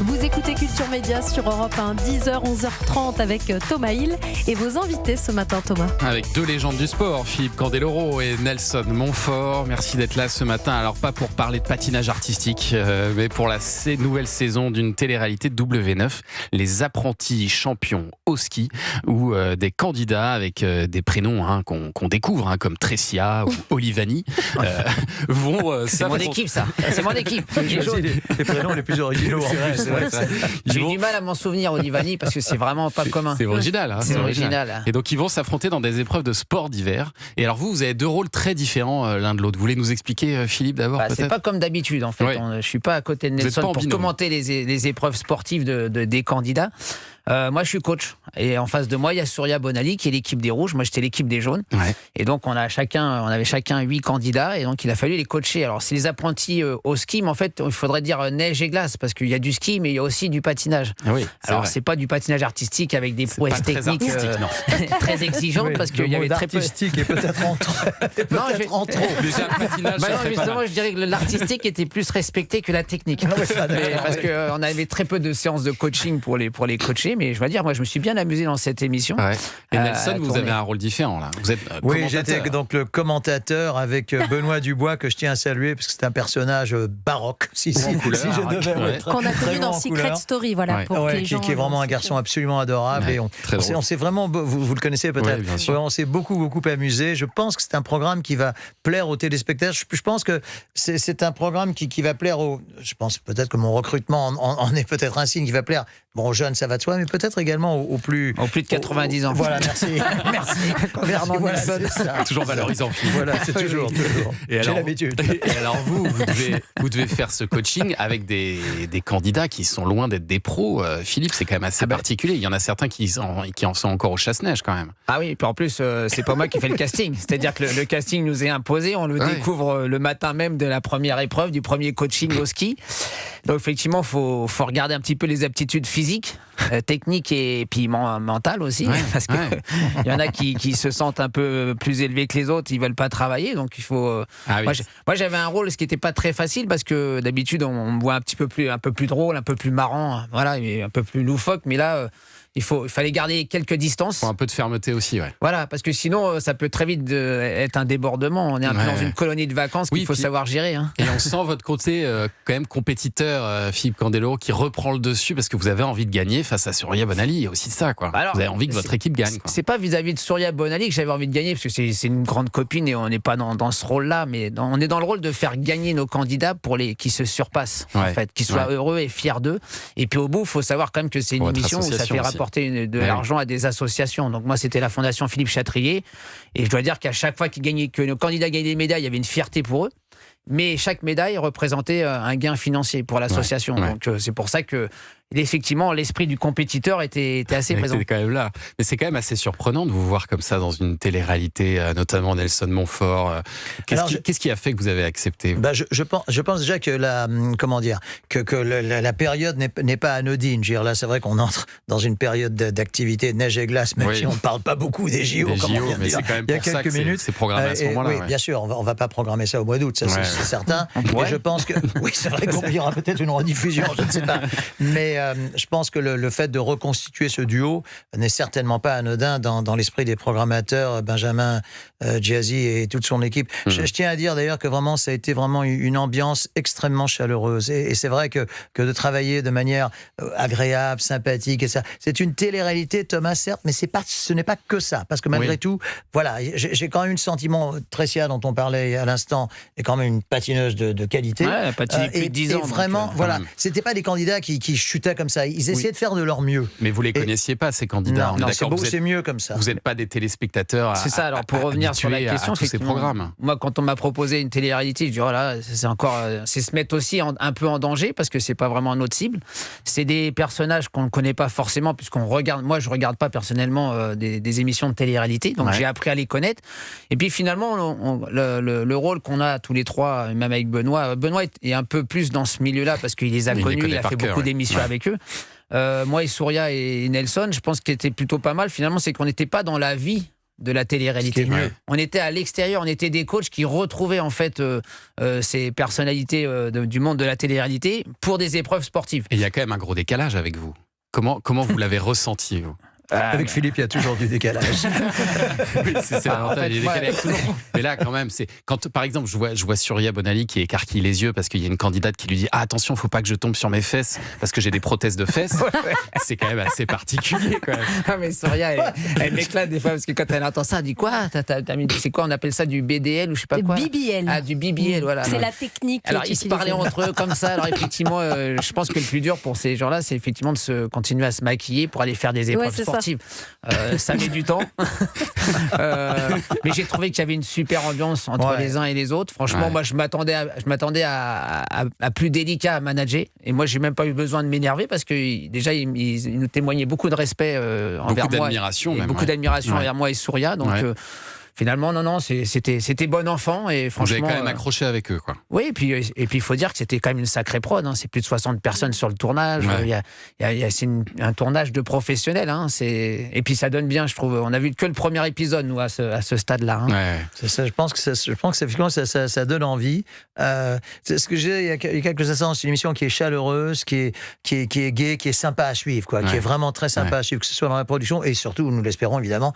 Vous écoutez Culture Média sur Europe 1, 10h, 11h30 avec Thomas Hill et vos invités ce matin, Thomas. Avec deux légendes du sport, Philippe Candeloro et Nelson Montfort. Merci d'être là ce matin. Alors pas pour parler de patinage artistique, mais pour la nouvelle saison d'une télé-réalité de W9, les apprentis champions au ski, où des candidats avec des prénoms qu'on découvre, comme Tressia ou Olivani, vont C'est mon équipe, ça. C'est mon équipe. Les prénoms les plus originaux. J'ai eu du mal à m'en souvenir, Olivani, parce que c'est vraiment pas commun. C'est original. C'est original. Et donc ils vont s'affronter dans des épreuves de sport d'hiver. Et alors vous avez deux rôles très différents l'un de l'autre. Vous voulez nous expliquer, Philippe, d'abord peut-être ? C'est pas comme d'habitude, en fait. Ouais. Je suis pas à côté de Nelson pour commenter les épreuves sportives des candidats. Moi, je suis coach. Et en face de moi, il y a Surya Bonali, qui est l'équipe des rouges. Moi, j'étais l'équipe des jaunes. Ouais. Et donc, on avait chacun 8 candidats. Et donc, il a fallu les coacher. Alors, c'est les apprentis au ski, mais en fait, il faudrait dire neige et glace, parce qu'il y a du ski, mais il y a aussi du patinage. Oui, alors, c'est pas du patinage artistique avec des prouesses techniques très exigeantes, parce qu'il y avait très peu. Artistique et peut-être en trop. Déjà, le patinage, justement, je dirais que l'artistique était plus respecté que la technique. Parce qu'on avait très peu de séances de coaching pour les coacher. Mais je dois dire, moi, je me suis bien amusé dans cette émission. Ouais. Et Nelson, vous avez un rôle différent, là. Vous êtes j'étais donc le commentateur avec Benoît Dubois, que je tiens à saluer, parce que c'est un personnage baroque, si je devais qu'on a connu dans Secret Story, voilà, pour les gens. Qui est vraiment un garçon absolument adorable. Et on s'est vraiment, vous le connaissez peut-être, on s'est beaucoup amusé. Je pense que c'est un programme qui va plaire aux téléspectateurs. Je pense que c'est un programme qui va plaire aux... Je pense peut-être que mon recrutement en est peut-être un signe qui va plaire aux jeunes, ça va de soi, mais peut-être également aux plus... Aux plus de 90 ans. Voilà, merci. Voilà, c'est ça. Toujours valorisant. Voilà, c'est toujours. J'ai l'habitude. Et alors vous devez faire ce coaching avec des candidats qui sont loin d'être des pros. Philippe, c'est quand même assez particulier. Il y en a certains qui en sont encore au chasse-neige quand même. Ah oui, et puis en plus, c'est pas moi qui fais le casting. C'est-à-dire que le casting nous est imposé. On le découvre le matin même de la première épreuve, du premier coaching au ski. Donc effectivement, faut regarder un petit peu les aptitudes physiques, techniques et puis mentales aussi, parce que il y en a qui se sentent un peu plus élevés que les autres, ils veulent pas travailler, donc il faut. Moi, j'avais un rôle, ce qui était pas très facile, parce que d'habitude on me voit un peu plus drôle, un peu plus marrant, voilà, et un peu plus loufoque, mais là. Il fallait garder quelques distances. Un peu de fermeté aussi, Voilà, parce que sinon, ça peut très vite être un débordement. On est un peu dans une colonie de vacances qu'il faut savoir gérer. Et on sent votre côté quand même compétiteur, Philippe Candeloro, qui reprend le dessus parce que vous avez envie de gagner face à Surya Bonali. Il y a aussi de ça, quoi. Alors, vous avez envie que votre équipe gagne. C'est pas vis-à-vis de Surya Bonali que j'avais envie de gagner, parce que c'est une grande copine et on n'est pas dans ce rôle-là, mais on est dans le rôle de faire gagner nos candidats qui se surpassent, en fait, qui soient heureux et fiers d'eux. Et puis au bout, il faut savoir quand même que c'est une émission où ça fait rapporter de l'argent à des associations. Donc moi, c'était la Fondation Philippe Chatrier. Et je dois dire qu'à chaque fois que nos candidats gagnaient des médailles, il y avait une fierté pour eux. Mais chaque médaille représentait un gain financier pour l'association. Donc c'est pour ça que effectivement, l'esprit du compétiteur était assez présent. Était quand même là. Mais c'est quand même assez surprenant de vous voir comme ça dans une télé-réalité, notamment Nelson Montfort. Qu'est-ce qui a fait que vous avez accepté je pense déjà que la période n'est pas anodine. Je veux dire, là, c'est vrai qu'on entre dans une période d'activité de neige et glace, même si on ne parle pas beaucoup des JO, comme on vient de dire. C'est quand même pour ça que c'est programmé à ce moment-là. Oui, bien sûr, on ne va pas programmer ça au mois d'août, ça c'est certain. Et je pense que... Oui, c'est vrai qu'il y aura peut-être une rediffusion, je ne sais pas. Mais je pense que le fait de reconstituer ce duo n'est certainement pas anodin dans l'esprit des programmateurs, Benjamin Jazzy et toute son équipe. Je tiens à dire d'ailleurs que vraiment ça a été vraiment une ambiance extrêmement chaleureuse. Et c'est vrai que de travailler de manière agréable, sympathique, et ça, c'est une télé-réalité, Thomas, certes, mais ce n'est pas que ça. Parce que malgré tout, voilà, j'ai quand même eu le sentiment, Tressia dont on parlait à l'instant, est quand même une patineuse de qualité. Ouais, elle a patiné plus de 10 ans. Et vraiment, voilà, c'était pas des candidats qui chutaient comme ça. Ils essayaient de faire de leur mieux. Mais vous les connaissiez pas, ces candidats. Non, c'est mieux comme ça. Vous n'êtes pas des téléspectateurs. C'est ça. Alors pour revenir sur la question, c'est ces programmes. Moi, quand on m'a proposé une télé-réalité, je dis c'est se mettre aussi un peu en danger, parce que c'est pas vraiment notre cible. C'est des personnages qu'on ne connaît pas forcément, puisqu'on regarde. Moi, je regarde pas personnellement des émissions de télé-réalité, donc j'ai appris à les connaître. Et puis finalement, le rôle qu'on a tous les trois, même avec Benoît est un peu plus dans ce milieu-là, parce qu'il les a connus, il a fait beaucoup d'émissions avec eux. Moi et Surya et Nelson, je pense qu'il était plutôt pas mal. Finalement, c'est qu'on n'était pas dans la vie de la télé-réalité. mieux. On était à l'extérieur, on était des coachs qui retrouvaient en fait ces personnalités du monde de la télé-réalité pour des épreuves sportives. Et il y a quand même un gros décalage avec vous. Comment vous l'avez ressenti, vous? Avec Philippe, il y a toujours du décalage. Oui, c'est l'avantage, il est décalé avec tout le monde. Mais là, quand même, c'est quand, par exemple, je vois Surya Bonali qui écarquille les yeux parce qu'il y a une candidate qui lui dit attention, faut pas que je tombe sur mes fesses parce que j'ai des prothèses de fesses. C'est quand même assez particulier, quand même. Ah, mais Surya, elle m'éclate des fois parce que quand elle entend ça, elle dit quoi? C'est quoi? On appelle ça du BDL ou je sais pas quoi? BBL. Ah, du BBL, voilà. C'est la technique. Alors, ils se parlaient entre eux comme ça. Alors, effectivement, je pense que le plus dur pour ces gens-là, c'est effectivement de continuer à se maquiller pour aller faire des épreuves sportives. Ça met du temps. Mais j'ai trouvé qu'il y avait une super ambiance entre les uns et les autres. Franchement, moi, je m'attendais à plus délicat à manager. Et moi, j'ai même pas eu besoin de m'énerver parce que déjà, ils nous témoignaient beaucoup de respect envers moi. Beaucoup d'admiration envers moi et Surya. Donc, finalement, non, c'était bon enfant et franchement. Vous avez quand même accroché avec eux, quoi. Oui, et puis il faut dire que c'était quand même une sacrée prod. Hein. C'est plus de 60 personnes sur le tournage. C'est un tournage de professionnels. Hein. Et puis ça donne bien, je trouve. On a vu que le premier épisode, nous, à ce stade-là. Hein. C'est ça, je pense que ça donne envie. C'est ce que j'ai il y a quelques instants. C'est une émission qui est chaleureuse, qui est gaie, qui est sympa à suivre, quoi, qui est vraiment très sympa à suivre, que ce soit dans la production et surtout, nous l'espérons évidemment,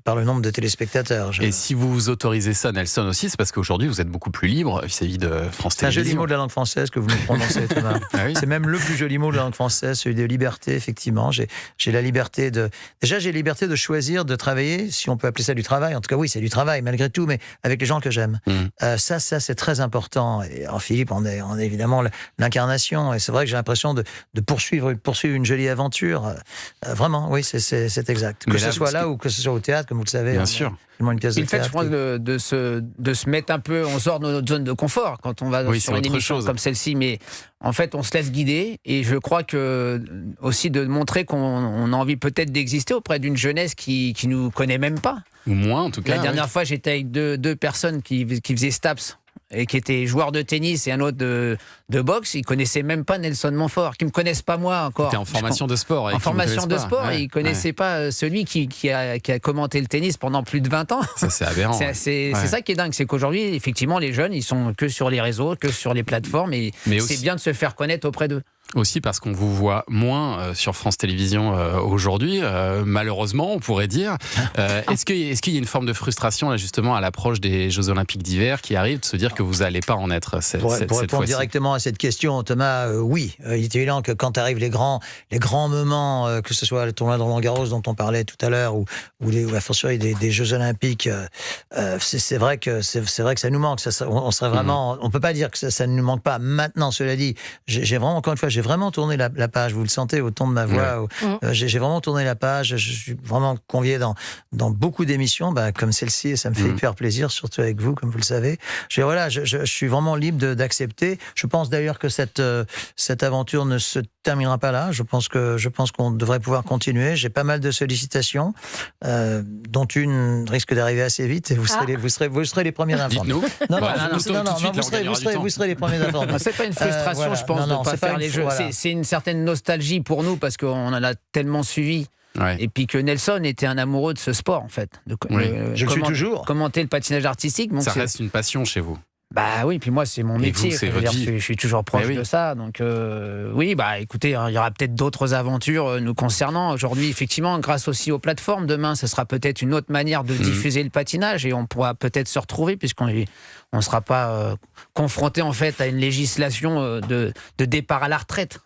par le nombre de téléspectateurs. Et si vous autorisez ça, Nelson, aussi, c'est parce qu'aujourd'hui, vous êtes beaucoup plus libre vis-à-vis de France Télévisions. C'est un joli mot de la langue française que vous nous prononcez, Thomas. C'est même le plus joli mot de la langue française, celui de liberté, effectivement. J'ai la liberté de... Déjà, j'ai la liberté de choisir de travailler, si on peut appeler ça du travail. En tout cas, oui, c'est du travail, malgré tout, mais avec les gens que j'aime. Ça, c'est très important. Et en Philippe, on est évidemment l'incarnation. Et c'est vrai que j'ai l'impression de poursuivre une jolie aventure. Vraiment, oui, c'est exact. Que ce soit là ou que ce soit au théâtre, comme vous le savez. Bien sûr. Le fait, je pense, de se mettre un peu en dehors de notre zone de confort quand on va sur une émission comme celle-ci, mais en fait, on se laisse guider et je crois que aussi de montrer qu'on a envie peut-être d'exister auprès d'une jeunesse qui nous connaît même pas. Ou moins, en tout cas. La dernière fois, j'étais avec deux personnes qui faisaient STAPS et qui étaient joueurs de tennis et un autre de boxe. Ils connaissaient même pas Nelson Montfort, qui me connaissent pas moi encore. T'es en formation de sport. En formation de sport, et ils connaissaient pas celui qui a commenté le tennis pendant plus de 20 ans. Ça, c'est aberrant. C'est ça qui est dingue, c'est qu'aujourd'hui, effectivement, les jeunes, ils sont que sur les réseaux, que sur les plateformes, et c'est bien de se faire connaître auprès d'eux. Aussi parce qu'on vous voit moins sur France Télévisions aujourd'hui, malheureusement, on pourrait dire. Est-ce qu'il y a une forme de frustration, là, justement, à l'approche des Jeux Olympiques d'hiver qui arrive, de se dire que vous n'allez pas en être cette fois-ci? Pour répondre directement à cette question, Thomas, oui. Il est évident que quand arrivent les grands moments, que ce soit le tournoi de Roland-Garros dont on parlait tout à l'heure, ou la fortiori des Jeux Olympiques, c'est vrai que ça nous manque. On serait vraiment, on peut pas dire que ça ne nous manque pas. Maintenant, cela dit, j'ai vraiment, encore une fois, j'ai vraiment tourné la page. Vous le sentez au ton de ma voix. J'ai vraiment tourné la page. Je suis vraiment convié dans beaucoup d'émissions, comme celle-ci, et ça me fait hyper plaisir, surtout avec vous, comme vous le savez. Je suis vraiment libre d'accepter. Je pense d'ailleurs que cette aventure ne se terminera pas là. Je pense qu'on devrait pouvoir continuer. J'ai pas mal de sollicitations, dont une risque d'arriver assez vite, et vous serez les premiers informés. Dites-nous. Vous serez les premiers informés. C'est pas une frustration, je pense, de ne pas faire les jeux. C'est une certaine nostalgie pour nous parce qu'on en a tellement suivi. Et puis que Nelson était un amoureux de ce sport, en fait. Je le suis toujours. Commenter le patinage artistique. Donc ça reste une passion chez vous. Bah oui, puis moi c'est mon métier. Je suis toujours proche de ça. Donc oui, écoutez, il y aura peut-être d'autres aventures nous concernant. Aujourd'hui, effectivement, grâce aussi aux plateformes, demain, ce sera peut-être une autre manière de diffuser le patinage et on pourra peut-être se retrouver puisqu'on ne sera pas confronté en fait à une législation de départ à la retraite.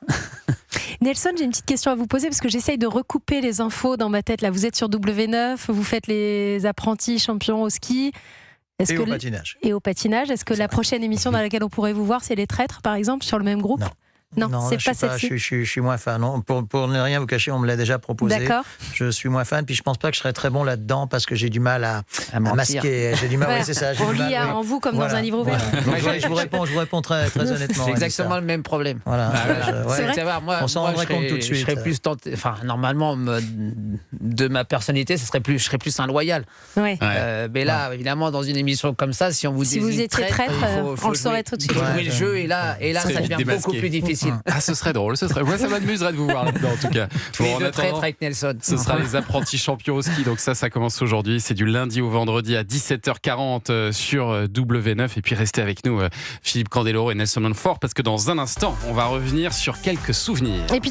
Nelson, j'ai une petite question à vous poser parce que j'essaye de recouper les infos dans ma tête. Là, vous êtes sur W9, vous faites les apprentis champions au ski. Au patinage. Et au patinage. Est-ce que la prochaine émission dans laquelle on pourrait vous voir, c'est Les Traîtres, par exemple, sur le même groupe ? Non, c'est pas celle-ci. Je suis moins fan. Non. Pour ne rien vous cacher, on me l'a déjà proposé. D'accord. Je suis moins fan, puis je pense pas que je serais très bon là-dedans parce que j'ai du mal à masquer. J'ai du mal, c'est ça. On lit en vous comme dans un livre ouvert. Donc, je vous réponps très honnêtement. C'est exactement le même problème. Voilà. C'est vrai. On s'en rendrait compte tout de suite. Je serais plus tenté. Enfin, normalement, de ma personnalité, je serais plus un loyal. Ouais. Mais là, évidemment, dans une émission comme ça, si on vous dit étiez traître, on le saurait tout de suite. Jouer le jeu et là, ça devient beaucoup plus difficile. difficile. Ah, ce serait drôle. Moi, ça m'amuserait de vous voir là-dedans, en tout cas. Bon, de traître avec Nelson. Ce sera les apprentis champions au ski. Donc ça commence aujourd'hui. C'est du lundi au vendredi à 17h40 sur W9. Et puis restez avec nous, Philippe Candeloro et Nelson Montfort, parce que dans un instant, on va revenir sur quelques souvenirs. Et puis